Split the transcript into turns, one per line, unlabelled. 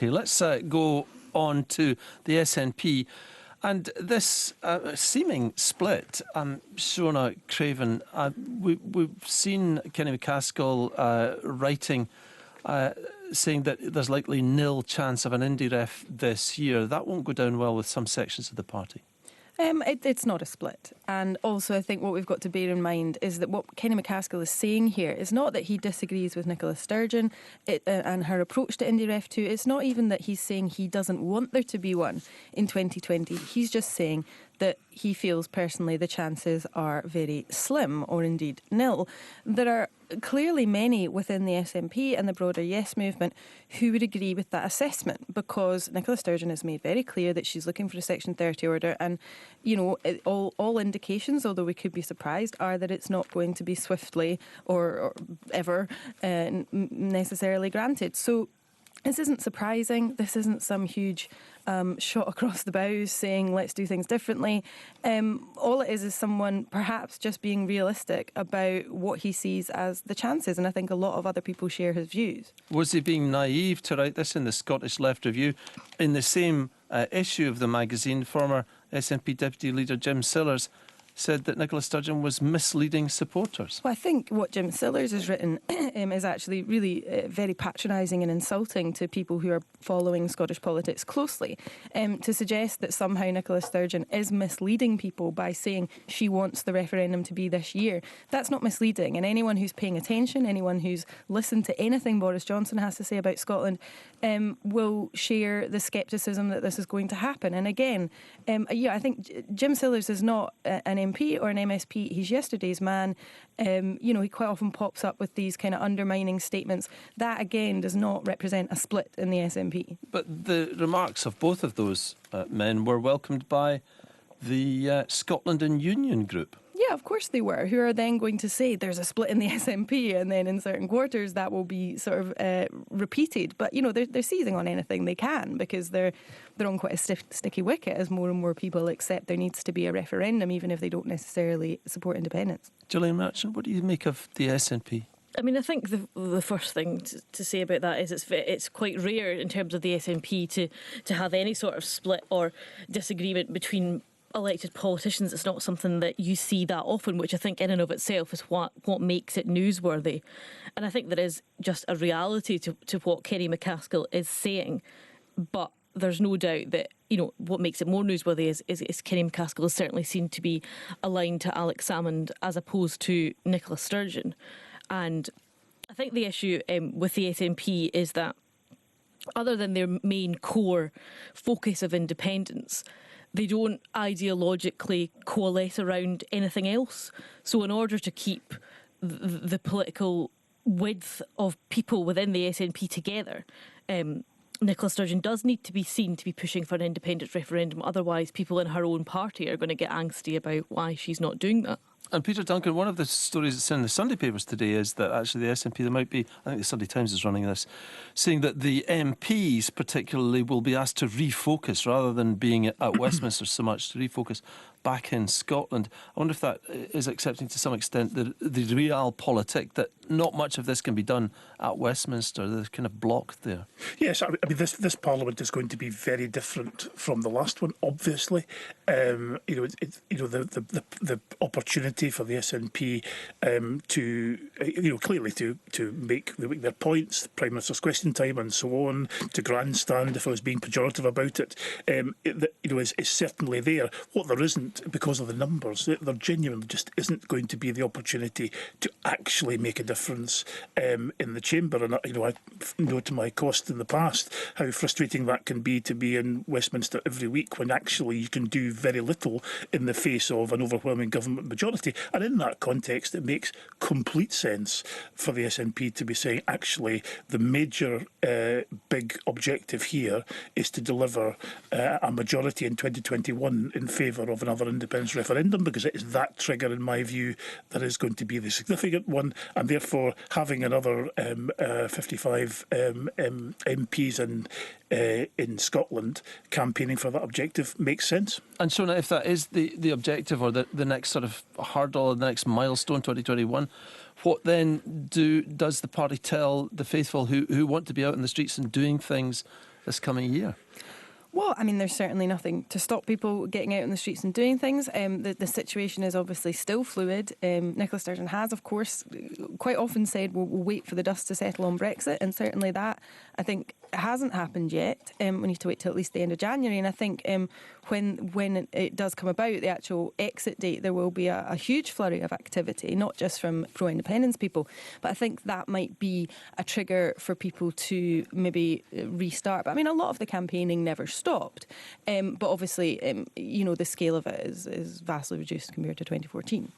Okay, let's go on to the SNP. And this seeming split, Shona Craven, we've seen Kenny McCaskill writing, saying that there's likely nil chance of an indie ref this year. That won't go down well with some sections of the party.
It's not a split. And also I think what we've got to bear in mind is that what Kenny McCaskill is saying here is not that he disagrees with Nicola Sturgeon and her approach to Indie Ref 2. It's not even that he's saying he doesn't want there to be one in 2020. He's just saying that he feels personally the chances are very slim or indeed nil. There are clearly many within the SNP and the broader Yes movement who would agree with that assessment, because Nicola Sturgeon has made very clear that she's looking for a Section 30 order, and you know, all indications, although we could be surprised, are that it's not going to be swiftly or ever necessarily granted. So this isn't surprising. This isn't some huge shot across the bows saying let's do things differently. All it is someone perhaps just being realistic about what he sees as the chances, and I think a lot of other people share his views. Was he being naive to write this in the Scottish Left Review? In the same issue of the magazine, former SNP Deputy Leader Jim Sillars said that Nicola Sturgeon was misleading supporters. Well, I think what Jim Sillars has written is actually really very patronising and insulting to people who are following Scottish politics closely. To suggest that somehow Nicola Sturgeon is misleading people by saying she wants the referendum to be this year, that's not misleading. And anyone who's paying attention, anyone who's listened to anything Boris Johnson has to say about Scotland, will share the scepticism that this is going to happen. And again, I think Jim Sillars is not an MP or an MSP. He's yesterday's man. He quite often pops up with these kind of undermining statements. That, again, does not represent a split in the SNP. But the remarks of both of those men were welcomed by the Scotland and Union group. Yeah, of course they were, who are then going to say there's a split in the SNP, and then in certain quarters that will be sort of repeated. But, you know, they're seizing on anything they can, because they're on quite a sticky wicket as more and more people accept there needs to be a referendum, even if they don't necessarily support independence. Gillian Merchant, what do you make of the SNP?
I mean, I think the first thing to say about that is it's quite rare in terms of the SNP to have any sort of split or disagreement between elected politicians. It's not something that you see that often, which I think in and of itself is what makes it newsworthy. And I think there is just a reality to what Kenny McCaskill is saying, but there's no doubt that, you know, what makes it more newsworthy is Kenny McCaskill is certainly seen to be aligned to Alex Salmond as opposed to Nicola Sturgeon. And I think the issue with the SNP is that other than their main core focus of independence, they don't ideologically coalesce around anything else. So in order to keep the political width of people within the SNP together, Nicola Sturgeon does need to be seen to be pushing for an independence referendum. Otherwise, people in her own party are going to get angsty about why she's not doing that. And Peter Duncan, one of the stories that's in the Sunday papers today is that actually the SNP, there might be, I think the Sunday Times is running this, saying that the MPs particularly will be asked to refocus rather than being at Westminster so much, to refocus back in Scotland. I wonder if that is accepting to some extent the realpolitik that not much of this can be done at Westminster. They're kind of blocked there.
Yes, I mean this Parliament is going to be very different from the last one. Obviously, the opportunity for the SNP to clearly to make their points, the Prime Minister's question time and so on, to grandstand if I was being pejorative about it, is certainly there. What there isn't, because of the numbers, there genuinely just isn't going to be the opportunity to actually make a difference in the chamber. And I know to my cost in the past how frustrating that can be, to be in Westminster every week when actually you can do very little in the face of an overwhelming government majority. And in that context, it makes complete sense for the SNP to be saying, actually, the major big objective here is to deliver a majority in 2021 in favour of another independence referendum, because it is that trigger, in my view, that is going to be the significant one. And therefore, having another 55 MPs in Scotland campaigning for that objective makes sense.
And Shona, if that is the objective, or the next sort of hurdle, the next milestone, 2021, what then does the party tell the faithful who want to be out in the streets and doing things this coming year?
Well, I mean, there's certainly nothing to stop people getting out in the streets and doing things. The situation is obviously still fluid. Nicola Sturgeon has, of course, quite often said we'll wait for the dust to settle on Brexit, and certainly that, I think, hasn't happened yet. We need to wait till at least the end of January, and I think when it does come about, the actual exit date, there will be a huge flurry of activity, not just from pro-independence people, but I think that might be a trigger for people to maybe restart. But I mean, a lot of the campaigning never stopped, but obviously, the scale of it is vastly reduced compared to 2014.